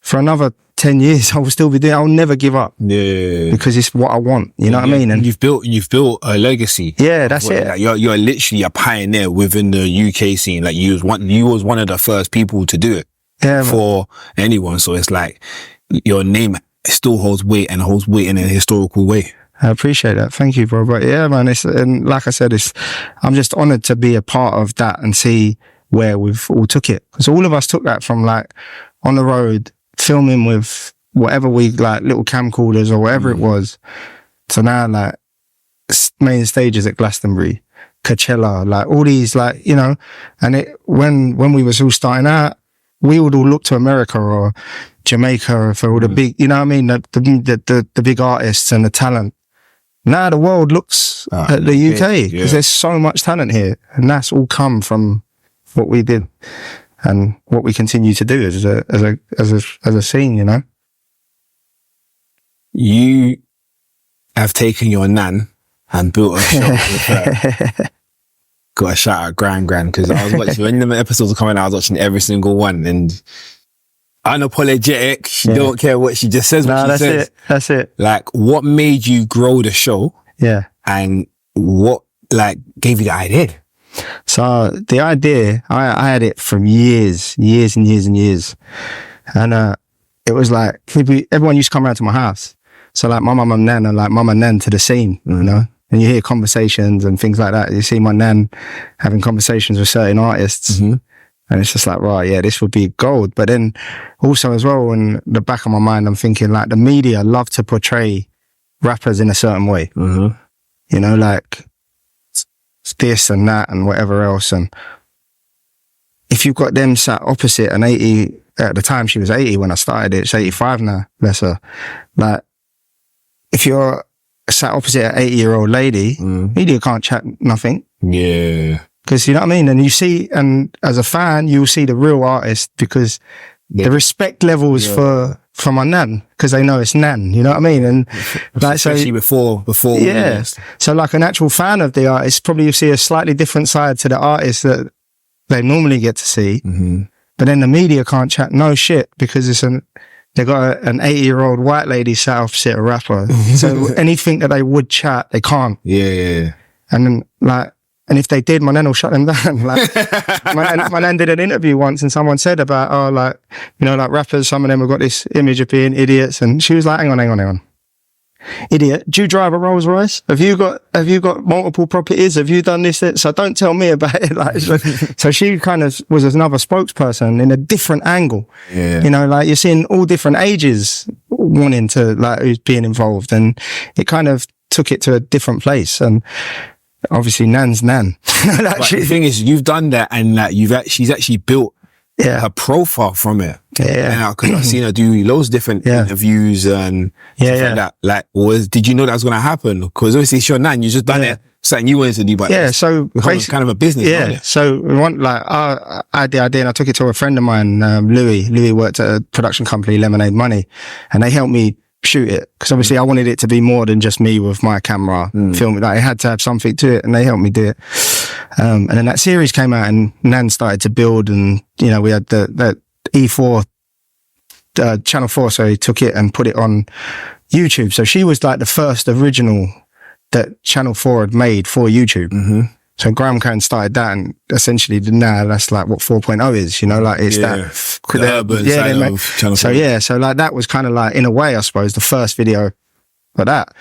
for another 10 years, I will still be doing, I'll never give up. Because it's what I want. You know what I mean? And you've built a legacy. Yeah, that's it. Like, you're literally a pioneer within the UK scene. Like you was one of the first people to do it for anyone. So it's like your name still holds weight and holds weight in a historical way. I appreciate that. Thank you, bro. But yeah, man, and like I said, I'm just honored to be a part of that and see where we've all took it. Because all of us took that from like on the road, filming with whatever we like, little camcorders or whatever it was. So now like main stages at Glastonbury, Coachella, like all these, like, you know, and when we was all starting out, we would all look to America or Jamaica for all the big, you know what I mean? The big artists and the talent. Now the world looks at the UK because there's so much talent here, and that's all come from what we did and what we continue to do as a scene, you know. You have taken your nan and built a shop with her. Got a shout out Grime because I was watching when the episodes were coming out, I was watching every single one and unapologetic. She don't care what she just says. What she says. That's it. Like, what made you grow the show? Yeah. And what like gave you the idea? So the idea, I had it from years and years. And it was like, everyone used to come around to my house. So like my mum and nan are like mum and nan to the scene, you know? And you hear conversations and things like that. You see my nan having conversations with certain artists. And it's just like, right, yeah, this would be gold. But then also as well, in the back of my mind, I'm thinking like the media love to portray rappers in a certain way. You know, like this and that and whatever else. And if you've got them sat opposite an 80, at the time she was 80 when I started it, she's 85 now, bless her. Like, if you're sat opposite an 80-year-old lady, media can't chat nothing. Yeah. Because, you know what I mean? And you see, and as a fan, you'll see the real artist because the respect levels for my nan, because they know it's nan, you know what I mean? And like, especially before. Yeah. So like an actual fan of the artist, probably you see a slightly different side to the artist that they normally get to see. But then the media can't chat no shit because they got an 80-year-old white lady sat opposite a rapper. So anything that they would chat, they can't. Yeah. And then like, and if they did, my nan will shut them down. Like, my nan did an interview once and someone said about, oh, like, you know, like rappers, some of them have got this image of being idiots. And she was like, hang on. Idiot, do you drive a Rolls Royce? Have you got multiple properties? Have you done this? So don't tell me about it. Like, so she kind of was another spokesperson in a different angle. Yeah. You know, like you're seeing all different ages wanting to, like, who's being involved. And it kind of took it to a different place. And obviously nan's nan. But the thing is, you've done that and that she's actually built her profile from it. Yeah. Because I've seen her do loads of different interviews and stuff like that. Like, did you know that was going to happen? Because obviously it's your nan, you just done it, something you wanted to do, but so it's kind of a business. Yeah. So we want, like, I had the idea and I took it to a friend of mine, Louis. Louis worked at a production company, Lemonade Money, and they helped me shoot it because obviously I wanted it to be more than just me with my camera filming. Like, it had to have something to it, and they helped me do it. And then that series came out, and Nan started to build, and you know we had the E4 Channel 4, so he took it and put it on YouTube. So she was like the first original that Channel 4 had made for YouTube. So Grime kind of started that, and essentially now that's like what 4.0 is, you know, like it's that the urban side of Channel 4. So yeah, so like that was kind of like, in a way, I suppose, the first video for that.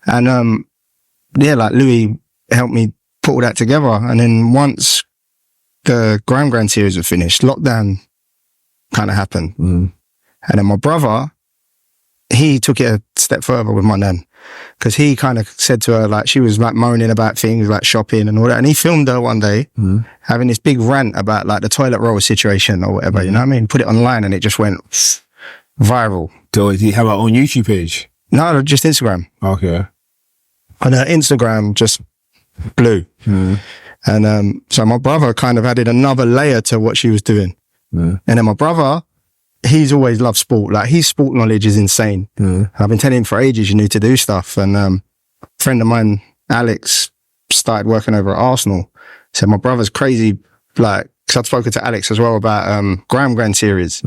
And like Louis helped me put all that together. And then once the Grime Grand series was finished, lockdown kind of happened. And then my brother, he took it a step further with my nan. Because he kind of said to her, like, she was like moaning about things like shopping and all that. And he filmed her one day having this big rant about like the toilet roll situation or whatever, you know what I mean? Put it online and it just went viral. So did he have our own YouTube page? No, just Instagram. Okay. And her Instagram just blew. And so my brother kind of added another layer to what she was doing. And then my brother, he's always loved sport. Like, his sport knowledge is insane. I've been telling him for ages, you need to do stuff. And a friend of mine, Alex, started working over at Arsenal. So my brother's crazy, like, because I'd spoken to Alex as well about Grime Grand series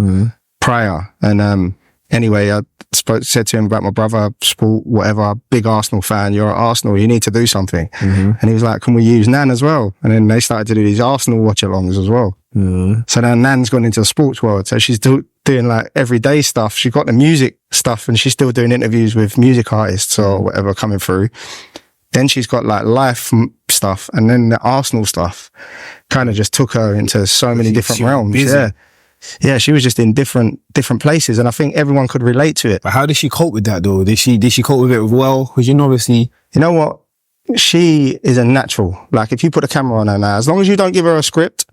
prior. And anyway, I said to him about my brother, sport, whatever, big Arsenal fan, you're at Arsenal, you need to do something. And he was like, can we use Nan as well? And then they started to do these Arsenal watch-alongs as well. So now Nan's gone into the sports world. So she's doing like everyday stuff. She got the music stuff and she's still doing interviews with music artists or whatever coming through. Then she's got like life stuff, and then the Arsenal stuff kind of just took her into so many different realms. Yeah, she was just in different places, and I think everyone could relate to it. But how did she cope with that though? Did she cope with it well? Because you know, obviously, you know what? She is a natural. Like, if you put a camera on her now, as long as you don't give her a script,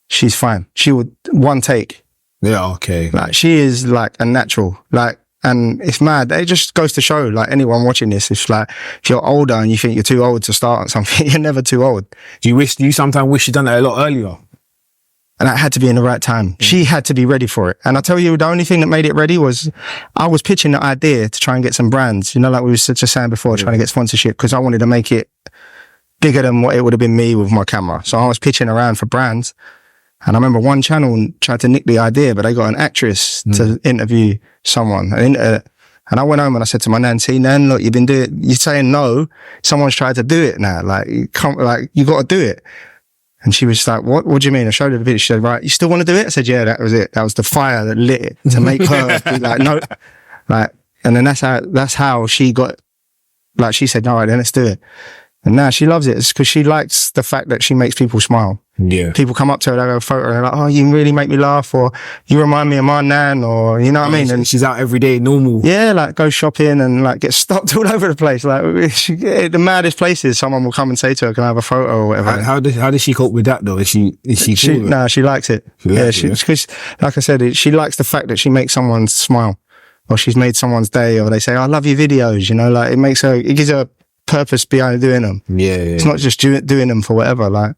she's fine. She would one take. Yeah, okay. Like, she is like a natural. Like, and it's mad. It just goes to show, like, anyone watching this, it's like, if you're older and you think you're too old to start on something, you're never too old. Do you sometimes wish you'd done that a lot earlier? And that had to be in the right time. She had to be ready for it. And I tell you, the only thing that made it ready was I was pitching the idea to try and get some brands, you know, like we were just saying before, trying to get sponsorship, because I wanted to make it bigger than what it would have been me with my camera. So I was pitching around for brands. And I remember one channel tried to nick the idea, but they got an actress to interview someone. And I went home and I said to my nan, see, Nan, look, you're saying no. Someone's tried to do it now. Like, you got to do it. And she was like, what do you mean? I showed her the video. She said, right, you still want to do it? I said, yeah, that was it. That was the fire that lit it to make her be like, no, like, and then that's how she got, like, she said, all right, then let's do it. And now she loves it. It's because she likes the fact that she makes people smile. Yeah. People come up to her, they have a photo, and they're like, oh, you really make me laugh, or you remind me of my nan, or you know what I mean? And she's out every day, normal. yeah, like go shopping and like get stopped all over the place. Like the maddest places, someone will come and say to her, can I have a photo or whatever? How does she cope with that though? Is she cool with it? No, she likes it. Because like I said, she likes the fact that she makes someone smile, or she's made someone's day, or they say, I love your videos, you know, like it gives her purpose behind doing them. Yeah. It's not just doing them for whatever, like,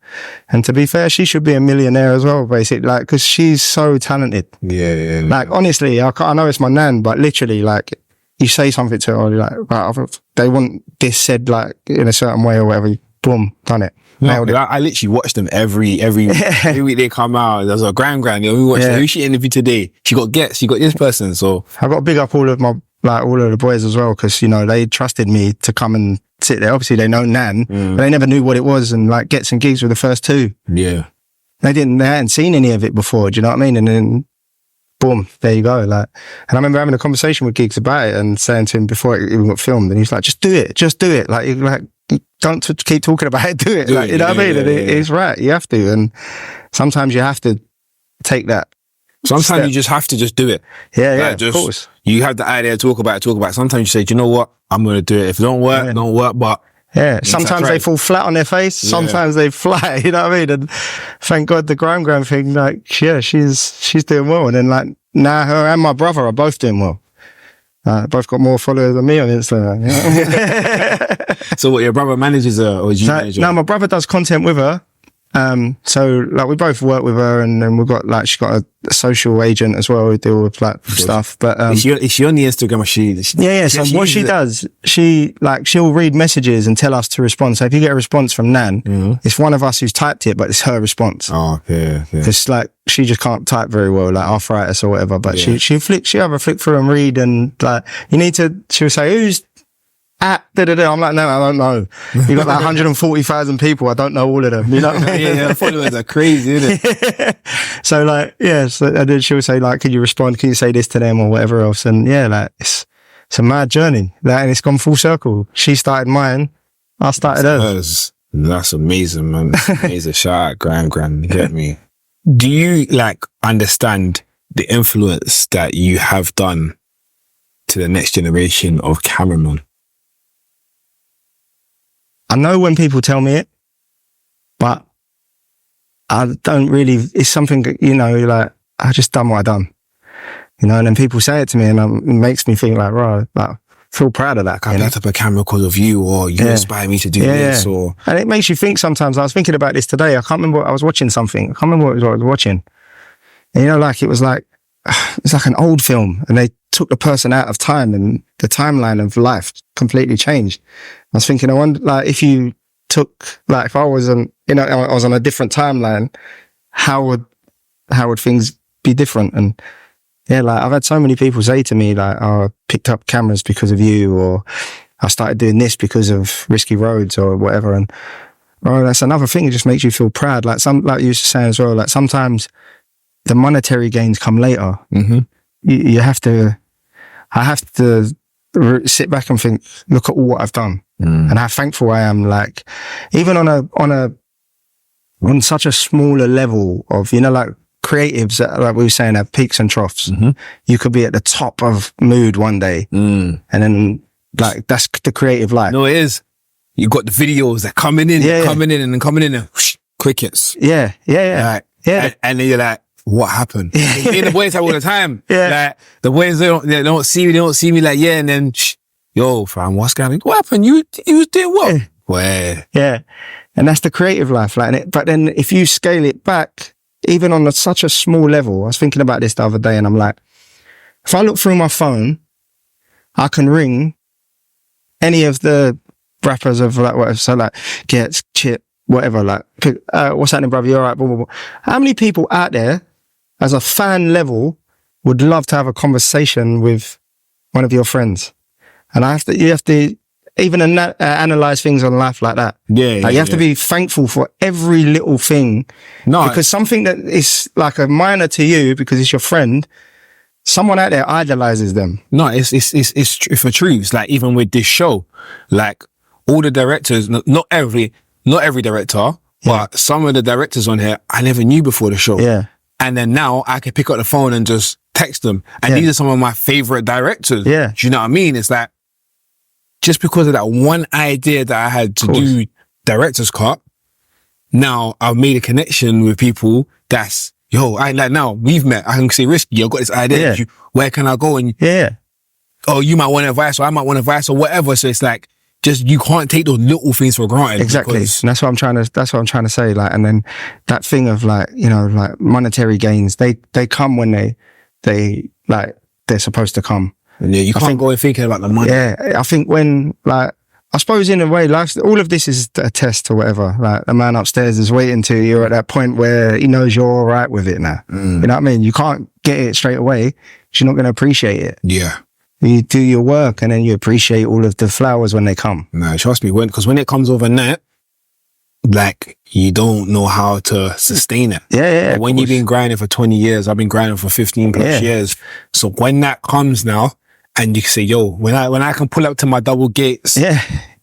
and to be fair, she should be a millionaire as well, basically, like, because she's so talented. Yeah. Like, honestly, I know it's my nan, but literally, like, you say something to her, like, right, they want this said, like, in a certain way or whatever, boom, done it. No, I literally watch them every week they come out. There's a Grime, you know, we watch who she interviewed today. She got Ghetts, she got this person, so. I got to big up all of the boys as well, because, you know, they trusted me to come and sit there. Obviously, they know Nan, but they never knew what it was, and like Ghetts and Gigs were the first two. Yeah. They hadn't seen any of it before, do you know what I mean? And then, boom, there you go. Like, and I remember having a conversation with Gigs about it and saying to him before it even got filmed, and he's like, just do it. Like, don't keep talking about it, do it. You know what I mean? And it's right, you have to. And sometimes you have to take that. Sometimes you just have to just do it. Yeah, of course. You have the idea, talk about it. Sometimes you say, do you know what? I'm going to do it. If it don't work, don't work, but. Yeah, sometimes they fall flat on their face. Sometimes they fly, you know what I mean? And thank God the Grime thing, like, yeah, she's doing well. And then like now her and my brother are both doing well. Both got more followers than me on Instagram. You know? So what, your brother manages her, or do you manage her? No, my brother does content with her. So like we both work with her, and then we've got like, she's got a social agent as well who deal with like stuff. But is she on the Instagram, or she yeah. So what she does, she'll read messages and tell us to respond. So if you get a response from Nan, it's one of us who's typed it, but it's her response. Oh, yeah. Because like she just can't type very well, like arthritis or whatever. But she'll have a flick through and read, and like she'll say, who's at da-da-da. I'm like, no, I don't know. You got like 140,000 people. I don't know all of them. You know what I mean? Yeah, followers are crazy, isn't it? So like, yeah. So, and then she'll say like, can you respond? Can you say this to them or whatever else? And yeah, like it's a mad journey. Like, and it's gone full circle. She started mine. I started hers. That's amazing, man. That's amazing. Shout out Grime. You get me? Do you like understand the influence that you have done to the next generation of cameramen? I know when people tell me it, but I don't really, it's something, you know, like, I just done what I done, you know, and then people say it to me, and it makes me think like, right, like, feel proud of that. I picked up a camera because of you, or you inspire me to do this, or. And it makes you think sometimes. I was thinking about this today. I can't remember, I was watching something. I can't remember what I was watching. And, you know, like, it's like an old film, and they took the person out of time, and the timeline of life completely changed. I was thinking, I wonder, like, if you took, like, if I was on, you know, I was on a different timeline, how would things be different? And yeah, like, I've had so many people say to me, like, oh, I picked up cameras because of you, or I started doing this because of Risky Roadz or whatever. And that's another thing. It just makes you feel proud. Like you used to say as well, like, sometimes the monetary gains come later. Mm-hmm. I have to sit back and think, look at all what I've done and how thankful I am. Like, even on such a smaller level of, you know, like creatives that, like we were saying, have peaks and troughs. Mm-hmm. You could be at the top of mood one day, and then like, that's the creative life. No, it is. You got the videos that coming in, and coming in, and whoosh, crickets. Yeah. Like, and then you're like, what happened? Me and the boys have all the time. Like, the boys, they don't see me like, and then, yo, fam, what's going on? What happened? You was doing what? Where? Yeah. And that's the creative life. Like, but then if you scale it back, even on such a small level, I was thinking about this the other day, and I'm like, if I look through my phone, I can ring any of the rappers of like, whatever. So like, Ghetts, Chip, whatever, like, what's happening, brother? You all right? Blah, blah, blah. How many people out there, as a fan level, would love to have a conversation with one of your friends? And you have to even analyze things on life like that. Yeah, like you have to be thankful for every little thing. No, because something that is like a minor to you because it's your friend, someone out there idolizes them. No, it's for truths. Like even with this show, like all the directors, not every director, but some of the directors on here I never knew before the show. Yeah. And then now I can pick up the phone and just text them. And these are some of my favorite directors. Yeah. Do you know what I mean? It's like, just because of that one idea that I had to do Director's Cut, now I've made a connection with people that's, like now we've met. I can say, Risky, I've got this idea. Yeah. Where can I go? And oh, you might want advice or I might want advice or whatever. So it's like, just, you can't take those little things for granted. Exactly. And that's what I'm trying to say. Like, and then that thing of like, you know, like monetary gains, they come when they're supposed to come. Yeah, you can't go in thinking about the money. Yeah. I think when, like, I suppose in a way, like, all of this is a test or whatever. Like, the man upstairs is waiting till you're at that point where he knows you're all right with it now. You know what I mean? You can't get it straight away. You're not going to appreciate it. Yeah. You do your work and then you appreciate all of the flowers when they come. No, trust me, because when it comes overnight, like, you don't know how to sustain it. Yeah. But when you've been grinding for 20 years, I've been grinding for 15 plus years. So when that comes now, and you can say, yo, when I can pull up to my double gates, you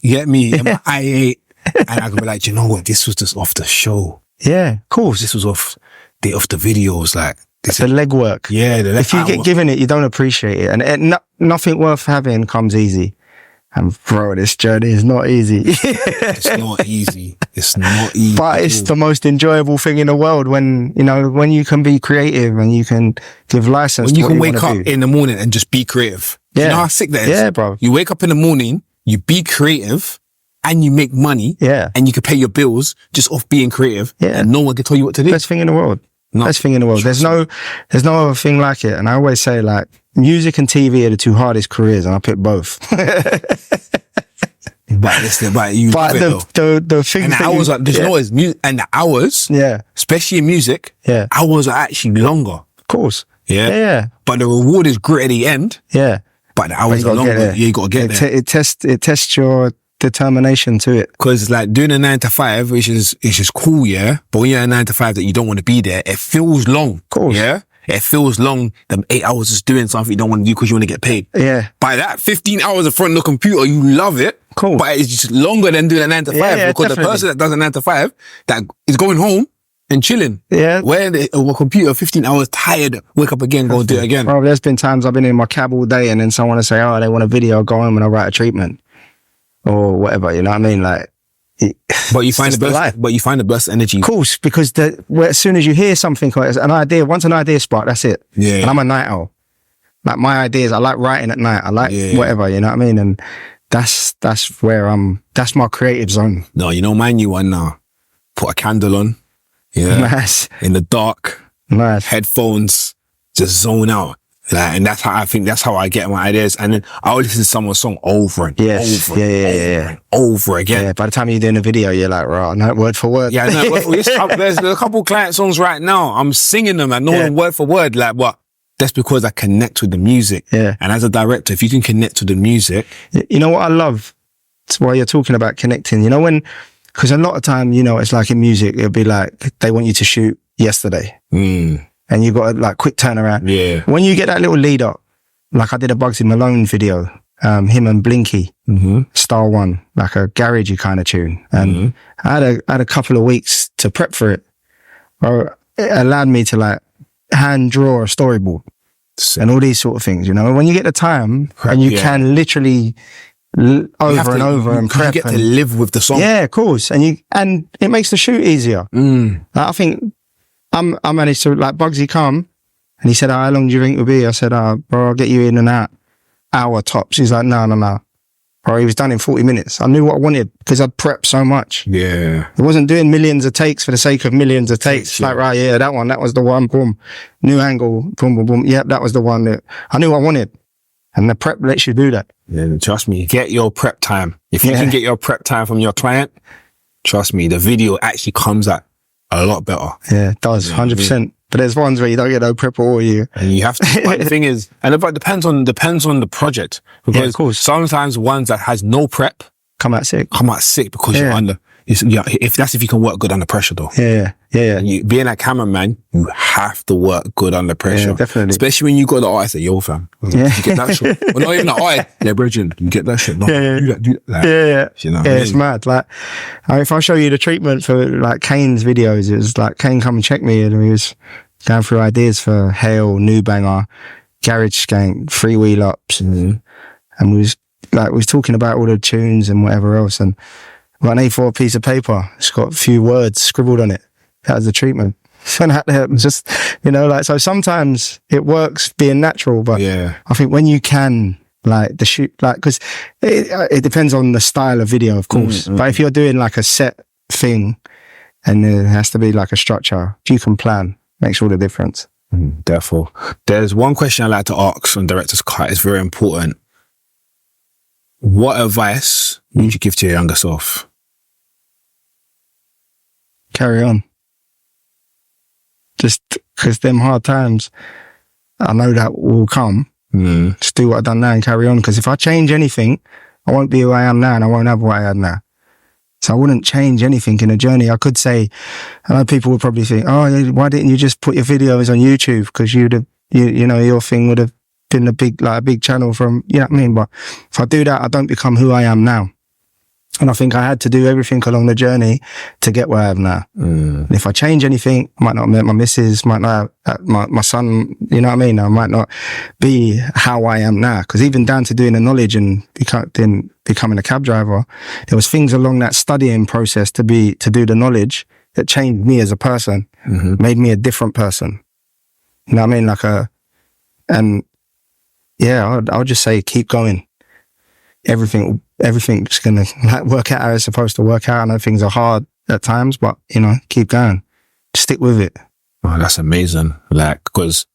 get me, and my I8, and I can be like, you know what, this was just off the show. Yeah, of course. This was off the videos, like. The legwork. Yeah, if you get given it, you don't appreciate it. And nothing worth having comes easy. And bro, this journey is not easy. It's not easy. It's not easy. But it's the most enjoyable thing in the world when you can be creative and you can give license. When to you what can you wake up in the morning and just be creative. Yeah. You know how sick that is? Yeah, bro. You wake up in the morning, you be creative, and you make money. Yeah. And you can pay your bills just off being creative. Yeah. And no one can tell you what to do. Best thing in the world. No. Best thing in the world. There's no other thing like it. And I always say, like, music and TV are the two hardest careers, and I pick both. But the things and the hours are, you know, is music, and the hours, especially in music, hours are actually longer. Of course. Yeah. But the reward is great at the end. Yeah. But the hours are longer. You got to get there. It tests your determination to it. Because it's like doing a 9 to 5, which is just cool, yeah. But when you're at a 9 to 5 that you don't want to be there, it feels long. Of course. Yeah. It feels long. Them 8 hours just doing something you don't want to do because you want to get paid. Yeah. By that 15 hours in front of the computer, you love it. Cool. But it's just longer than doing a 9 to 5 because definitely. the person that does a 9 to 5 that is going home and chilling. Yeah. Where a computer 15 hours tired, wake up again, go and do it again. Bro, there's been times I've been in my cab all day and then someone will say, oh, they want a video, go home and I'll write a treatment. Or whatever, you know what I mean? Like, but you find the best energy. Of course, because as soon as you hear something, an idea, once an idea spark, that's it. Yeah. And I'm a night owl. Like, my ideas, I like writing at night. I like whatever, you know what I mean? And that's where that's my creative zone. No, you know my new one now. Put a candle on. Yeah. Nice. In the dark. Nice. Headphones. Just zone out. Like, and that's how I get my ideas. And then I'll listen to someone's song over and over again. Yeah, by the time you're doing a video, you're like, right, no, word for word. Yeah, no, there's a couple client songs right now. I'm singing them and knowing word for word. Like, what? That's because I connect with the music. Yeah. And as a director, if you can connect with the music. You know what I love? It's while you're talking about connecting, you know, because a lot of time, you know, it's like in music, it'll be like, they want you to shoot yesterday. And you got a like quick turnaround. Yeah. When you get that little lead up, like I did a Bugsy Malone video, him and Blinky, Star One, like a garagey kind of tune. And I had a couple of weeks to prep for it. Or it allowed me to like hand draw a storyboard and all these sort of things, you know. When you get the time and you can literally over and over and prep. You get to live with the song. Yeah, of course. And it makes the shoot easier. Like, I think I managed to, like, Bugsy come and he said, how long do you think it will be? I said, bro, I'll get you in and out. Hour tops. He's like, no. Bro, he was done in 40 minutes. I knew what I wanted because I'd prepped so much. Yeah. It wasn't doing millions of takes for the sake of millions of takes. Like, right, yeah, that was the one, boom. New angle, boom, boom, boom. Yep, that was the one that I knew what I wanted. And the prep lets you do that. Yeah, trust me, get your prep time. If you can get your prep time from your client, trust me, the video actually comes out a lot better. Yeah, it does. 100%. But there's ones where you don't get no prep or you. And you have to, but the thing is, and it depends on the project. Because of course. sometimes ones that has no prep Come out sick. because you're under, if you can work good under pressure though. Yeah. And being a cameraman, you have to work good under pressure. Yeah, definitely. Especially when you got the artist at yo fam. Yeah. You get that shit. Well, not even the artist. Yeah, Bridget, you get that shit. No, Yeah. do that. Yeah. You know what I mean? It's mad. Like, if I show you the treatment for like Kane's videos, it was like Kane come and check me and he was going through ideas for Hail, New Banger, Garage Skank, Free Wheel Ups. And we was talking about all the tunes and whatever else. And got an A4 piece of paper. It's got a few words scribbled on it. That was the treatment. So just, like, so sometimes it works being natural, but I think when you can, like, the shoot, like, because it depends on the style of video, of course. But if you're doing like a set thing and it has to be like a structure, if you can plan, makes all the difference. Therefore, there's one question I like to ask on Director's Cut. It's very important. What advice would you give to your younger self? Carry on. Just because them hard times, I know that will come. Just do what I've done now and carry on. Because if I change anything, I won't be who I am now and I won't have what I have now. So I wouldn't change anything in the journey. I could say, I know people would probably think, oh, why didn't you just put your videos on YouTube? Because you'd have, your thing would have been a big channel from, you know what I mean? But if I do that, I don't become who I am now. And I think I had to do everything along the journey to get where I am now. And if I change anything, I might not meet my missus, might not have my son, you know what I mean? I might not be how I am now. Because even down to doing the knowledge and becoming a cab driver, there was things along that studying process to do the knowledge that changed me as a person, made me a different person. You know what I mean? I'll just say, keep going. Everything's gonna work out how it's supposed to work out. I know things are hard at times, but keep going. Stick with it. Oh, that's amazing. Like, because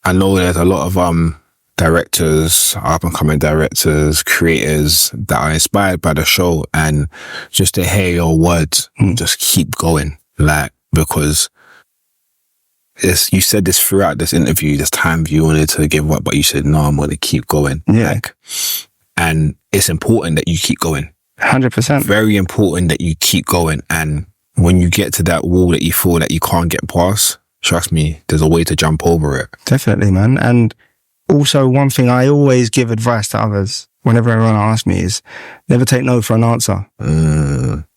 I know there's a lot of directors, up and coming directors, creators that are inspired by the show, and just to hear your words, just keep going. Like, because you said this throughout this interview, this time you wanted to give up, but you said, no, I'm going to keep going. Yeah. And it's important that you keep going. 100%. Very important that you keep going. And when you get to that wall that you feel that you can't get past, trust me, there's a way to jump over it. Definitely, man. And also one thing I always give advice to others whenever anyone asks me is never take no for an answer.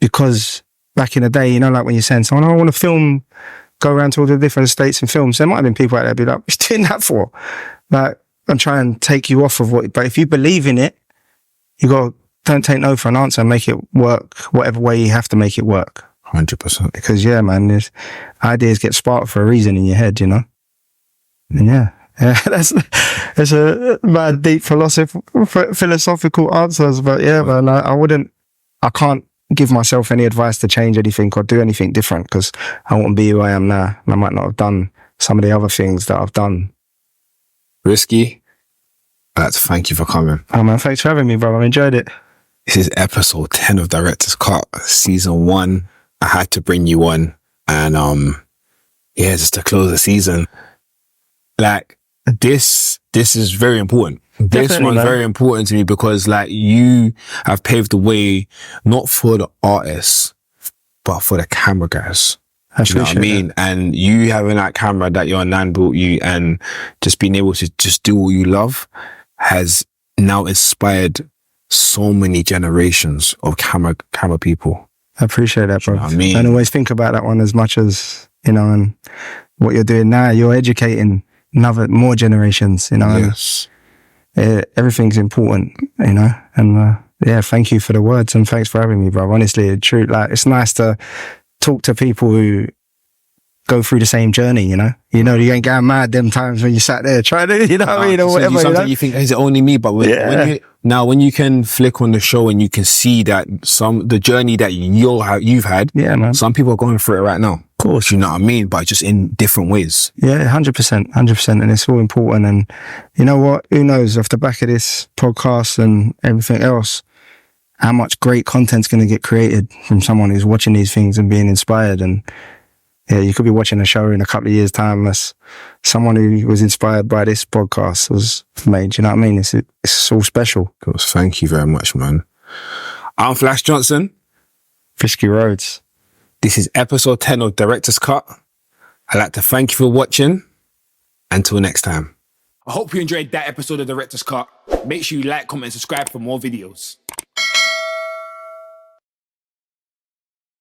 Because back in the day, like when you're saying someone, I want to film, go around to all the different states and films. There might have been people out there be like, what are you doing that for? Like, and try and take you off of but if you believe in it, don't take no for an answer and make it work whatever way you have to make it work. 100%. Because there's ideas get sparked for a reason in your head, And that's a mad deep philosophical answers, but man, I can't give myself any advice to change anything or do anything different because I won't be who I am now. And I might not have done some of the other things that I've done. Risky, I'd like to thank you for coming. Oh man, thanks for having me, bro. I enjoyed it. This is episode 10 of Director's Cut, season 1. I had to bring you on and just to close the season. Like, this is very important. This one's very important to me because like you have paved the way not for the artists but for the camera guys. You know what I mean? That. And you having that camera that your nan built you and just being able to just do what you love has now inspired so many generations of camera people. I appreciate that, bro. You know what I mean? And always think about that one as much as, and what you're doing now, you're educating more generations, Yes. Everything's important, and thank you for the words and thanks for having me, bro. Honestly, true. Like, it's nice to talk to people who go through the same journey, you ain't going mad them times when you sat there trying to, what I mean, or whatever. Something you think, is it only me? But when you can flick on the show and you can see that the journey that you've had, man. Some people are going through it right now. Of course. You know what I mean? But just in different ways. Yeah, 100%. And it's all important. And you know what? Who knows, off the back of this podcast and everything else, how much great content's going to get created from someone who's watching these things and being inspired. And yeah, you could be watching a show in a couple of years' time as someone who was inspired by this podcast was made. Do you know what I mean? It's all special. Of course. Thank you very much, man. I'm Flash Johnson. Risky Roadz. This is episode 10 of Director's Cut. I'd like to thank you for watching. Until next time. I hope you enjoyed that episode of Director's Cut. Make sure you like, comment, and subscribe for more videos.